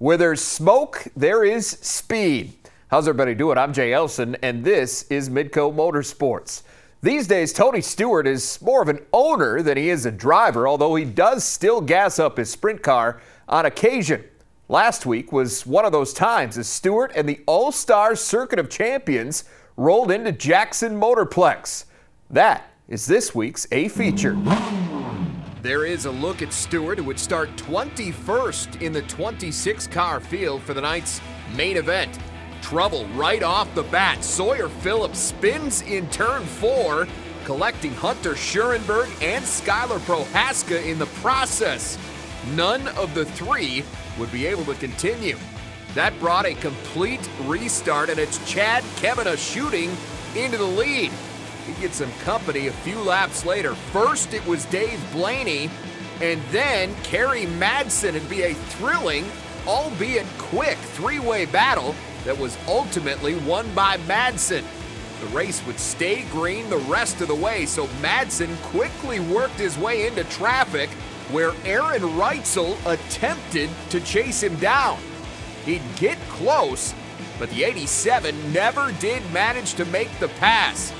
Where there's smoke, there is speed. How's everybody doing? I'm Jay Elson, and this is Midco Motorsports. These days, Tony Stewart is more of an owner than he is a driver, although he does still gas up his sprint car on occasion. Last week was one of those times as Stewart and the All-Star Circuit of Champions rolled into Jackson Motorplex. That is this week's A Feature. There is a look at Stewart, who would start 21st in the 26-car field for the night's main event. Trouble right off the bat. Sawyer Phillips spins in turn 4, collecting Hunter Schurenberg and Skylar Prohaska in the process. None of the three would be able to continue. That brought a complete restart, and it's Chad Kemena shooting into the lead. He gets some company a few laps later. First, it was Dave Blaney, and then Kerry Madsen. It'd be a thrilling, albeit quick, three-way battle that was ultimately won by Madsen. The race would stay green the rest of the way, so Madsen quickly worked his way into traffic where Aaron Reitzel attempted to chase him down. He'd get close, but the 87 never did manage to make the pass.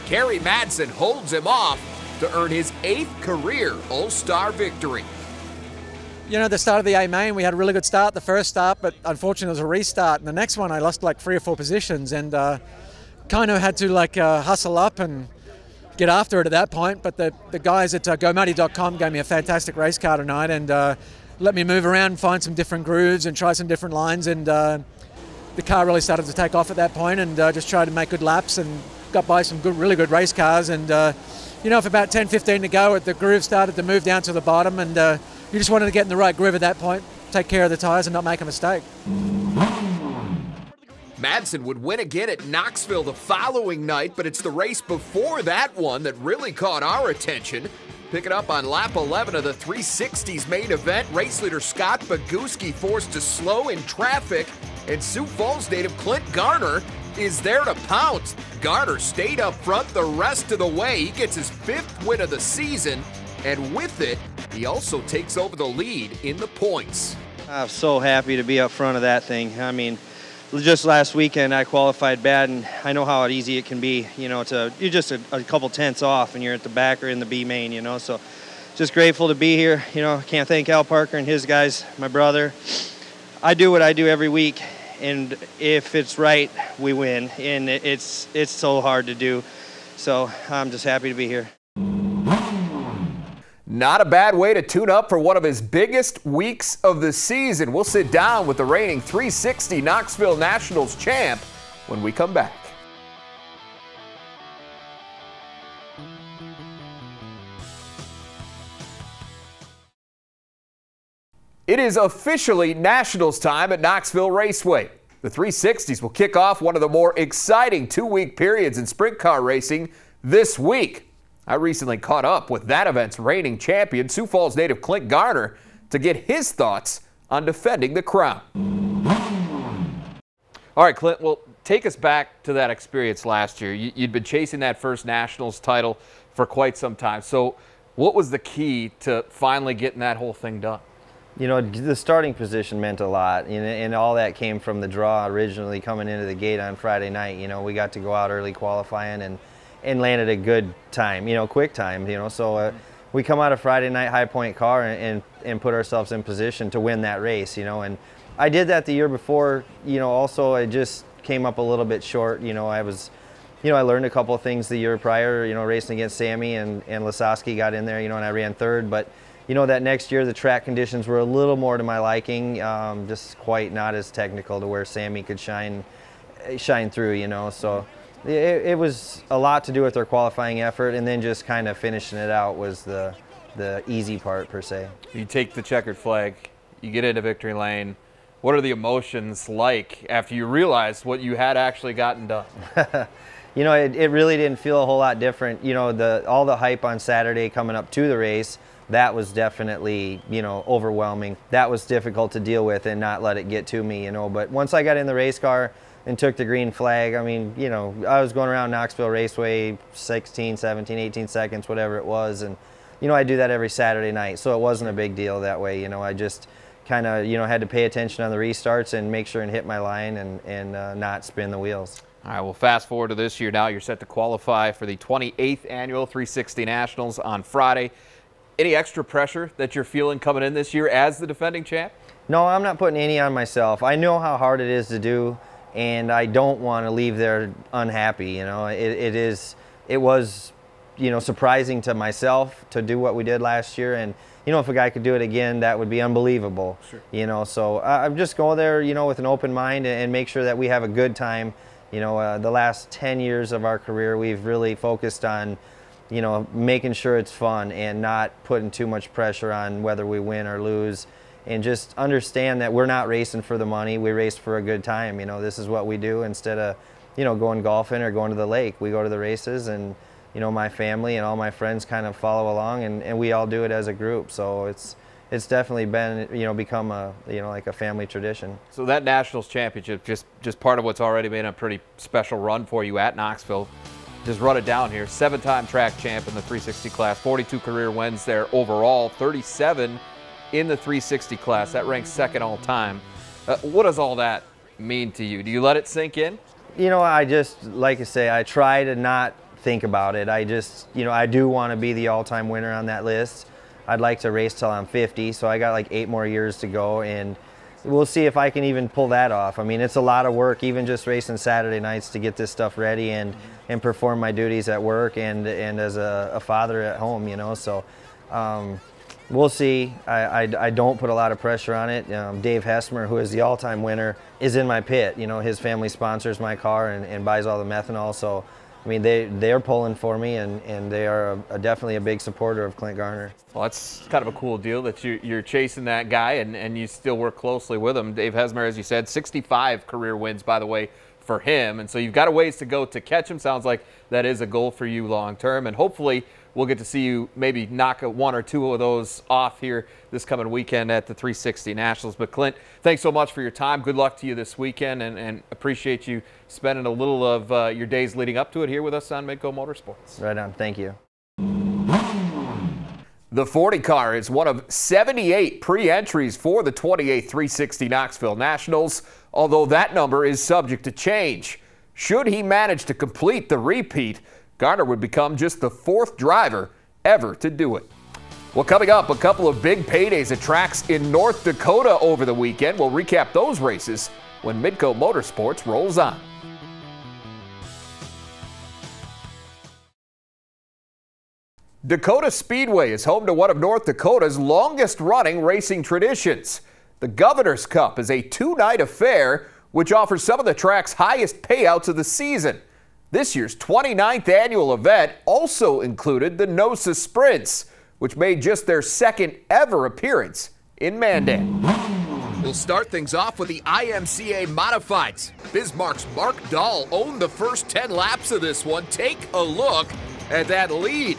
Kerry Madsen holds him off to earn his 8th career All-Star victory. You know, the start of the A main, we had a really good start, the first start, but unfortunately it was a restart. And the next one, I lost like 3 or 4 positions and kind of had to hustle up and get after it at that point. But the guys at GoMuddy.com gave me a fantastic race car tonight and let me move around and find some different grooves and try some different lines. And the car really started to take off at that point and just tried to make good laps and got by some really good race cars. And, you know, for about 10-15 to go, the groove started to move down to the bottom and you just wanted to get in the right groove at that point, take care of the tires and not make a mistake. Madsen would win again at Knoxville the following night, but it's the race before that one that really caught our attention. Picking up on lap 11 of the 360's main event, race leader Scott Boguski forced to slow in traffic, and Sioux Falls native Clint Garner is there to pounce. Garner stayed up front the rest of the way. He gets his 5th win of the season, and with it, he also takes over the lead in the points. I'm so happy to be up front of that thing. I mean, just last weekend I qualified bad, and I know how easy it can be, you know, you're just a couple tenths off and you're at the back or in the B main, you know, so just grateful to be here. You know, can't thank Al Parker and his guys, my brother. I do what I do every week, and if it's right, we win, and it's so hard to do, so I'm just happy to be here. Not a bad way to tune up for one of his biggest weeks of the season. We'll sit down with the reigning 360 Knoxville Nationals champ when we come back. It is officially Nationals time at Knoxville Raceway. The 360s will kick off one of the more exciting 2-week periods in sprint car racing this week. I recently caught up with that event's reigning champion, Sioux Falls native Clint Garner, to get his thoughts on defending the crown. All right, Clint, well, take us back to that experience last year. You'd been chasing that first Nationals title for quite some time. So what was the key to finally getting that whole thing done? You know, the starting position meant a lot, and all that came from the draw originally coming into the gate on Friday night. You know, we got to go out early qualifying and landed a good time, you know, quick time, you know. So we come out of Friday night high point car and put ourselves in position to win that race, you know. And I did that the year before, you know. Also, I just came up a little bit short, you know. I learned a couple of things the year prior, you know, racing against Sammy and Lasowski got in there, you know, and I ran 3rd. But you know, that next year the track conditions were a little more to my liking, just quite not as technical to where Sammy could shine through, you know. So it was a lot to do with our qualifying effort, and then just kind of finishing it out was the easy part, per se. You take the checkered flag, you get into victory lane. What are the emotions like after you realized what you had actually gotten done? You know, it really didn't feel a whole lot different. You know, all the hype on Saturday coming up to the race, that was definitely, you know, overwhelming. That was difficult to deal with and not let it get to me, you know. But once I got in the race car and took the green flag, I mean, you know, I was going around Knoxville Raceway 16, 17, 18 seconds, whatever it was. And, you know, I do that every Saturday night, so it wasn't a big deal that way. You know, I just kind of, you know, had to pay attention on the restarts and make sure and hit my line and not spin the wheels. All right, well, fast forward to this year now. You're set to qualify for the 28th Annual 360 Nationals on Friday. Any extra pressure that you're feeling coming in this year as the defending champ? No, I'm not putting any on myself. I know how hard it is to do, and I don't want to leave there unhappy. You know, it was, you know, surprising to myself to do what we did last year, and you know, if a guy could do it again, that would be unbelievable. Sure. You know, so I'm just going there, you know, with an open mind and make sure that we have a good time. You know, the last 10 years of our career, we've really focused on, you know, making sure it's fun and not putting too much pressure on whether we win or lose, and just understand that we're not racing for the money. We race for a good time. You know, this is what we do. Instead of, you know, going golfing or going to the lake, we go to the races, and you know, my family and all my friends kind of follow along, and we all do it as a group. So it's definitely been, you know, become a, you know, like a family tradition. So that Nationals championship, just part of what's already been a pretty special run for you at Knoxville. Just run it down here. 7-time track champ in the 360 class, 42 career wins there overall, 37 in the 360 class. That ranks second all time. What does all that mean to you? Do you let it sink in? You know, I just, like I say, I try to not think about it. I just, you know, I do want to be the all-time winner on that list. I'd like to race till I'm 50, so I got like 8 more years to go, and we'll see if I can even pull that off. I mean, it's a lot of work, even just racing Saturday nights to get this stuff ready and perform my duties at work and as a father at home, you know. So we'll see. I don't put a lot of pressure on it. Dave Hessmer, who is the all-time winner, is in my pit. You know, his family sponsors my car and buys all the methanol, so I mean, they're pulling for me, and they are definitely a big supporter of Clint Garner. Well, that's kind of a cool deal that you're chasing that guy, and you still work closely with him. Dave Hessmer, as you said, 65 career wins, by the way, for him. And so you've got a ways to go to catch him. Sounds like that is a goal for you long term. And hopefully we'll get to see you maybe knock 1 or 2 of those off here this coming weekend at the 360 Nationals. But Clint, thanks so much for your time. Good luck to you this weekend, and appreciate you spending a little of your days leading up to it here with us on Midco Motorsports. Right on. Thank you. The 40 car is one of 78 pre-entries for the 28th 360 Knoxville Nationals, although that number is subject to change. Should he manage to complete the repeat, Garner would become just the 4th driver ever to do it. Well, coming up, a couple of big paydays at tracks in North Dakota over the weekend. We'll recap those races when Midco Motorsports rolls on. Dacotah Speedway is home to one of North Dakota's longest-running racing traditions. The Governor's Cup is a 2-night affair which offers some of the track's highest payouts of the season. This year's 29th annual event also included the NOSA Sprints, which made just their 2nd ever appearance in Mandan. We'll start things off with the IMCA Modifieds. Bismarck's Mark Dahl owned the first 10 laps of this one. Take a look at that lead.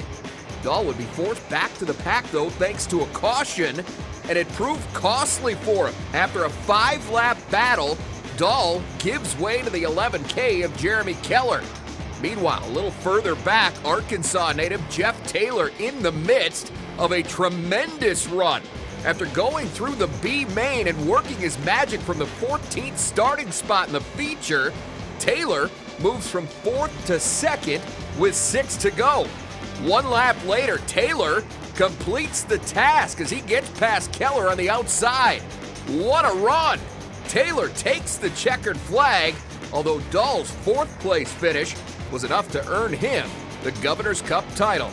Dahl would be forced back to the pack, though, thanks to a caution, and it proved costly for him. After a 5-lap battle, Dahl gives way to the 11K of Jeremy Keller. Meanwhile, a little further back, Arkansas native Jeff Taylor in the midst of a tremendous run. After going through the B main and working his magic from the 14th starting spot in the feature, Taylor moves from 4th to 2nd with 6 to go. 1 lap later, Taylor completes the task as he gets past Keller on the outside. What a run! Taylor takes the checkered flag, although Dahl's 4th place finish was enough to earn him the Governor's Cup title.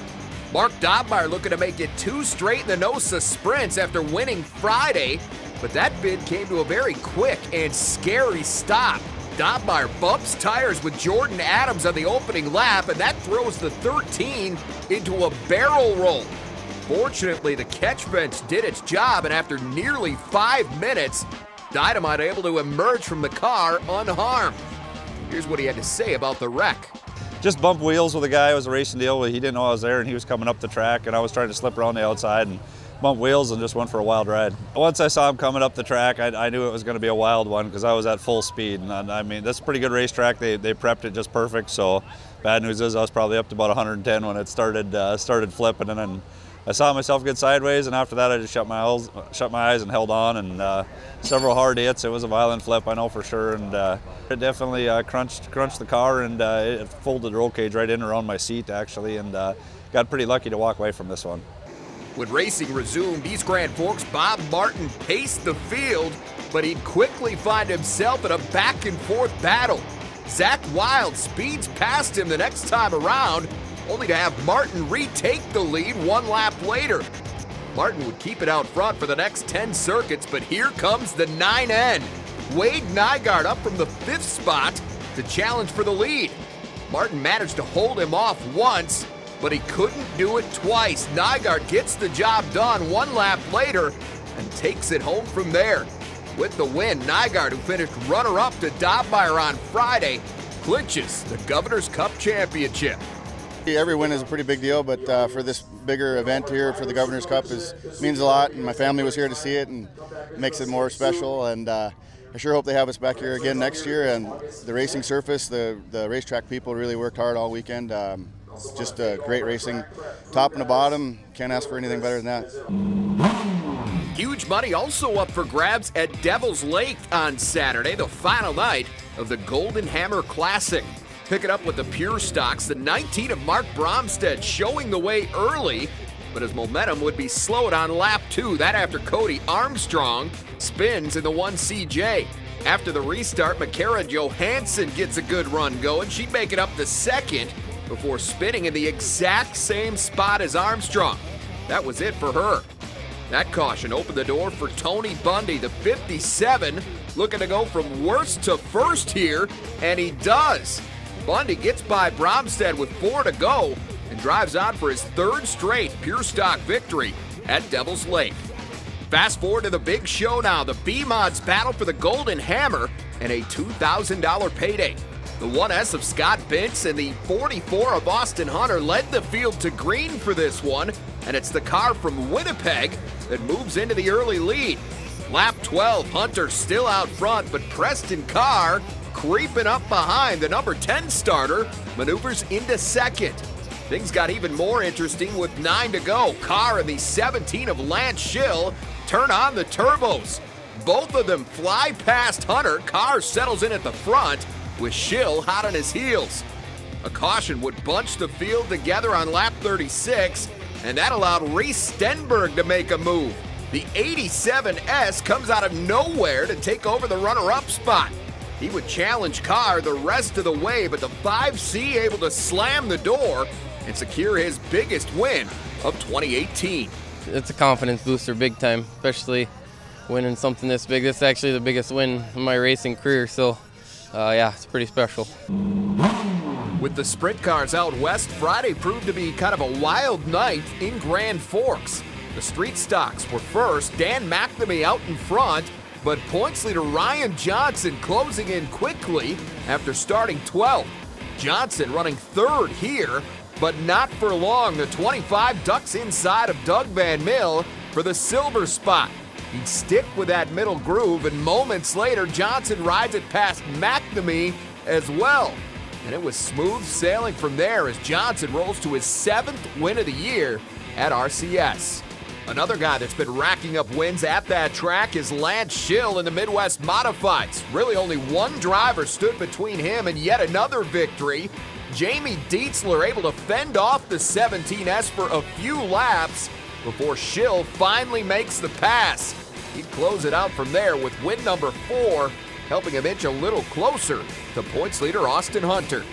Mark Dobmeyer looking to make it 2 straight in the NOSA Sprints after winning Friday, but that bid came to a very quick and scary stop. Dobmeyer bumps tires with Jordan Adams on the opening lap, and that throws the 13 into a barrel roll. Fortunately, the catch bench did its job, and after nearly 5 minutes, Dynamite able to emerge from the car unharmed. Here's what he had to say about the wreck. Just bumped wheels with a guy. It was a racing deal. He didn't know I was there, and he was coming up the track, and I was trying to slip around the outside and bumped wheels and just went for a wild ride. Once I saw him coming up the track, I knew it was going to be a wild one because I was at full speed. And I mean, that's a pretty good racetrack. They prepped it just perfect. So bad news is I was probably up to about 110 when it started flipping, and then I saw myself get sideways, and after that I just shut my eyes and held on, and several hard hits. It was a violent flip, I know for sure, and it definitely crunched the car, and it folded the roll cage right in around my seat actually, and got pretty lucky to walk away from this one. When racing resumed, East Grand Forks' Bob Martin paced the field, but he'd quickly find himself in a back-and-forth battle. Zach Wild speeds past him the next time around, only to have Martin retake the lead one lap later. Martin would keep it out front for the next 10 circuits, but here comes the 9N. Wade Nygaard up from the 5th spot to challenge for the lead. Martin managed to hold him off once, but he couldn't do it twice. Nygaard gets the job done one lap later and takes it home from there. With the win, Nygaard, who finished runner-up to Dobmeyer on Friday, clinches the Governor's Cup Championship. Every win is a pretty big deal, but for this bigger event here for the Governor's Cup means a lot, and my family was here to see it, and it makes it more special. And I sure hope they have us back here again next year. And the racing surface, the racetrack people really worked hard all weekend. Just great racing, top and the bottom. Can't ask for anything better than that. Huge money also up for grabs at Devil's Lake on Saturday, the final night of the Golden Hammer Classic. Picking up with the pure stocks, the 19 of Mark Bromstead showing the way early, but his momentum would be slowed on lap 2. That after Cody Armstrong spins in the 1CJ. After the restart, Makara Johansson gets a good run going. She'd make it up the second before spinning in the exact same spot as Armstrong. That was it for her. That caution opened the door for Tony Bundy, the 57, looking to go from worst to first here, and he does. Bundy gets by Bromstead with 4 to go and drives on for his 3rd straight pure stock victory at Devil's Lake. Fast forward to the big show now. The B-Mods battle for the Golden Hammer and a $2,000 payday. The 1S of Scott Bintz and the 44 of Austin Hunter led the field to green for this one, and it's the car from Winnipeg that moves into the early lead. Lap 12, Hunter still out front, but Preston Carr creeping up behind. The number 10 starter maneuvers into second. Things got even more interesting with 9 to go. Carr and the 17 of Lance Schill turn on the turbos. Both of them fly past Hunter. Carr settles in at the front with Schill hot on his heels. A caution would bunch the field together on lap 36, and that allowed Reese Stenberg to make a move. The 87S comes out of nowhere to take over the runner-up spot. He would challenge Carr the rest of the way, but the 5C able to slam the door and secure his biggest win of 2018. It's a confidence booster big time, especially winning something this big. This is actually the biggest win of my racing career, so yeah, it's pretty special. With the sprint cars out west, Friday proved to be kind of a wild night in Grand Forks. The street stocks were first, Dan McNamee out in front, but points leader Ryan Johnson closing in quickly after starting 12th. Johnson running 3rd here, but not for long. The 25 ducks inside of Doug Van Mill for the silver spot. He'd stick with that middle groove, and moments later, Johnson rides it past McNamee as well. And it was smooth sailing from there as Johnson rolls to his 7th win of the year at RCS. Another guy that's been racking up wins at that track is Lance Schill in the Midwest Modifieds. Really only one driver stood between him and yet another victory. Jamie Dietzler able to fend off the 17S for a few laps before Schill finally makes the pass. He'd close it out from there with win number 4, helping him inch a little closer to points leader Austin Hunter.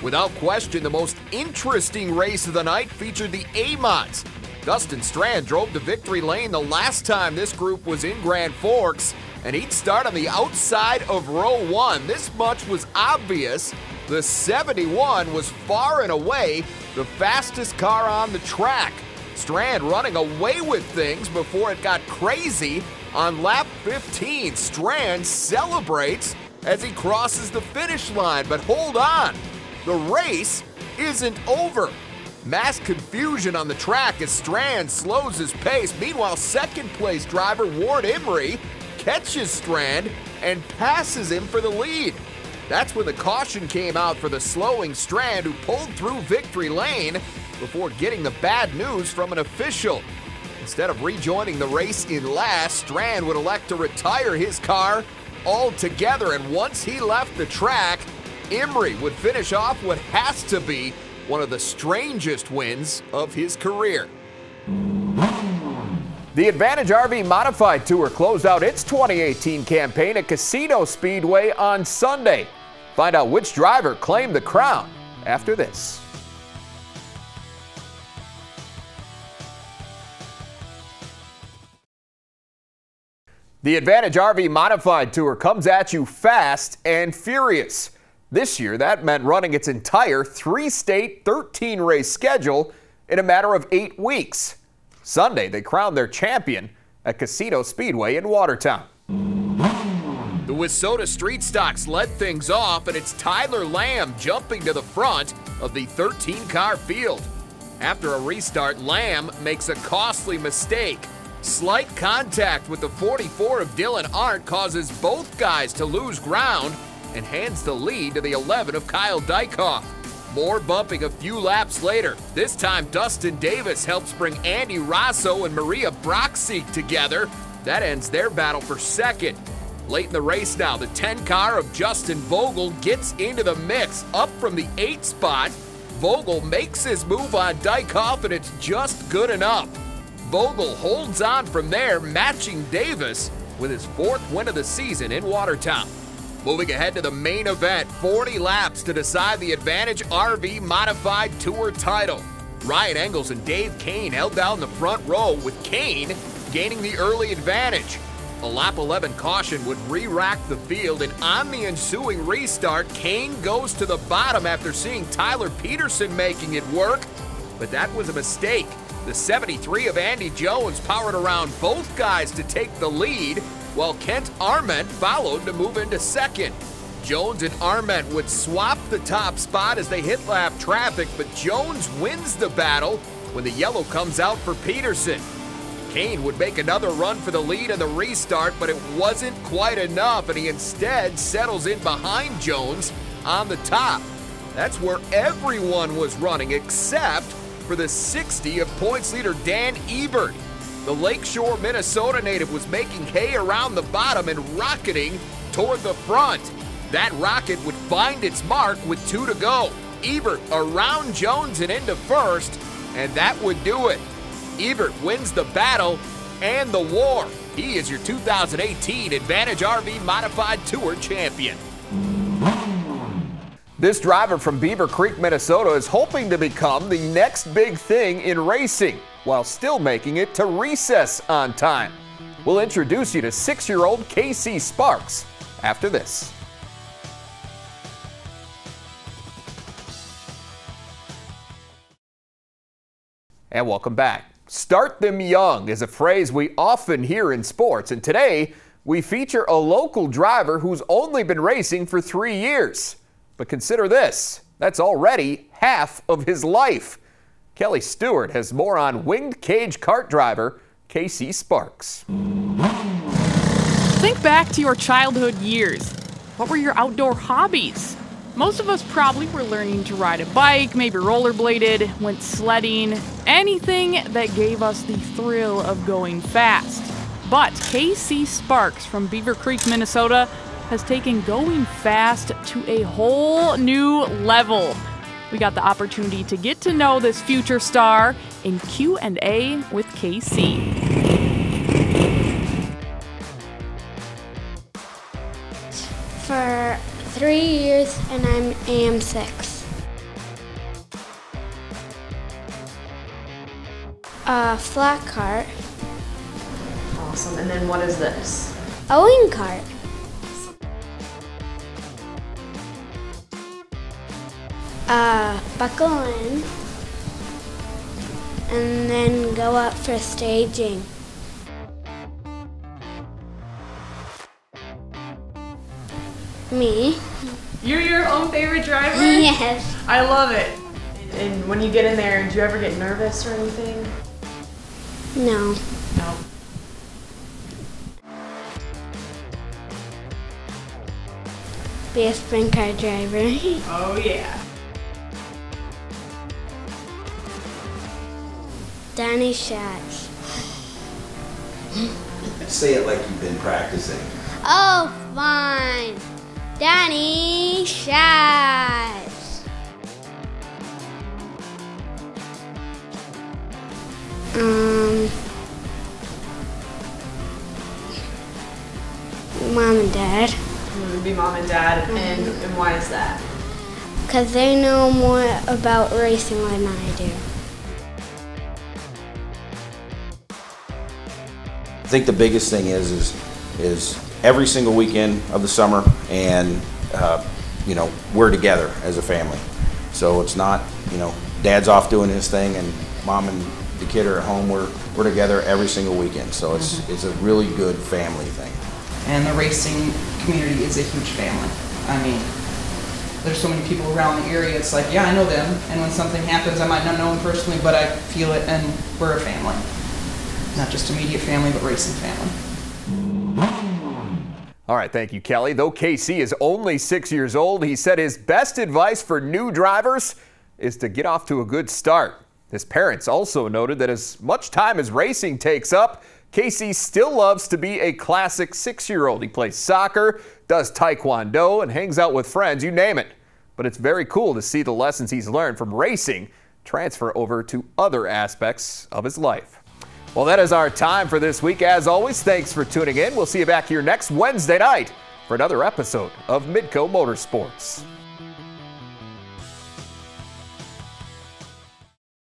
Without question, the most interesting race of the night featured the A-Mods. Dustin Strand drove to victory lane the last time this group was in Grand Forks, and he'd start on the outside of row 1. This much was obvious. The 71 was far and away the fastest car on the track. Strand running away with things before it got crazy on lap 15. Strand celebrates as he crosses the finish line, but hold on, the race isn't over. Mass confusion on the track as Strand slows his pace. Meanwhile, second place driver Ward Emery catches Strand and passes him for the lead. That's when the caution came out for the slowing Strand, who pulled through victory lane before getting the bad news from an official. Instead of rejoining the race in last, Strand would elect to retire his car altogether, and once he left the track, Emery would finish off what has to be one of the strangest wins of his career. The Advantage RV Modified Tour closed out its 2018 campaign at Casino Speedway on Sunday. Find out which driver claimed the crown after this. The Advantage RV Modified Tour comes at you fast and furious. This year, that meant running its entire 3-state, 13-race schedule in a matter of 8 weeks. Sunday, they crowned their champion at Casino Speedway in Watertown. The Wissota Street Stocks led things off, and it's Tyler Lamb jumping to the front of the 13-car field. After a restart, Lamb makes a costly mistake. Slight contact with the 44 of Dylan Arndt causes both guys to lose ground and hands the lead to the 11 of Kyle Dykhoff. More bumping a few laps later. This time, Dustin Davis helps bring Andy Rosso and Maria Brockseek together. That ends their battle for second. Late in the race now, the 10-car of Justin Vogel gets into the mix. Up from the 8th spot, Vogel makes his move on Dykhoff, and it's just good enough. Vogel holds on from there, matching Davis with his 4th win of the season in Watertown. Moving ahead to the main event, 40 laps to decide the Advantage RV Modified Tour title. Ryan Engels and Dave Kane held down the front row, with Kane gaining the early advantage. A lap 11 caution would re-rack the field, and on the ensuing restart, Kane goes to the bottom after seeing Tyler Peterson making it work, but that was a mistake. The 73 of Andy Jones powered around both guys to take the lead, while Kent Arment followed to move into second. Jones and Arment would swap the top spot as they hit lap traffic, but Jones wins the battle when the yellow comes out for Peterson. Kane would make another run for the lead in the restart, but it wasn't quite enough, and he instead settles in behind Jones on the top. That's where everyone was running except for the 60 of points leader Dan Ebert. The Lakeshore, Minnesota native was making hay around the bottom and rocketing toward the front. That rocket would find its mark with 2 to go. Ebert around Jones and into first, and that would do it. Ebert wins the battle and the war. He is your 2018 Advantage RV Modified Tour champion. This driver from Beaver Creek, Minnesota is hoping to become the next big thing in racing while still making it to recess on time. We'll introduce you to 6-year-old Casey Sparks after this. And welcome back. Start them young is a phrase we often hear in sports, and today we feature a local driver who's only been racing for 3 years. But consider this, that's already half of his life. Kelly Stewart has more on winged cage kart driver Casey Sparks. Think back to your childhood years. What were your outdoor hobbies? Most of us probably were learning to ride a bike, maybe rollerbladed, went sledding, anything that gave us the thrill of going fast. But Casey Sparks from Beaver Creek, Minnesota has taken going fast to a whole new level. We got the opportunity to get to know this future star in Q&A with KC. For 3 years, and I'm AM6. Flat cart. Awesome. And then what is this? A wing cart. Buckle in, and then go up for staging. Me. You're your own favorite driver? Yes. I love it. And when you get in there, do you ever get nervous or anything? No. No. Be a sprint car driver. Oh yeah. Danny Schatz. Say it like you've been practicing. Oh, fine. Danny Schatz. Mom and Dad. It would be mom and dad, and why is that? Because they know more about racing than I do. I think the biggest thing is every single weekend of the summer, and you know, we're together as a family. So it's not, you know, Dad's off doing his thing and Mom and the kid are at home. We're together every single weekend. So it's a really good family thing. And the racing community is a huge family. I mean, there's so many people around the area. It's like, yeah, I know them, and when something happens, I might not know them personally, but I feel it, and we're a family. Not just immediate family, but racing family. All right, thank you, Kelly. Though KC is only 6 years old, he said his best advice for new drivers is to get off to a good start. His parents also noted that as much time as racing takes up, KC still loves to be a classic 6-year-old. He plays soccer, does taekwondo, and hangs out with friends, you name it. But it's very cool to see the lessons he's learned from racing transfer over to other aspects of his life. Well, that is our time for this week. As always, thanks for tuning in. We'll see you back here next Wednesday night for another episode of Midco Motorsports.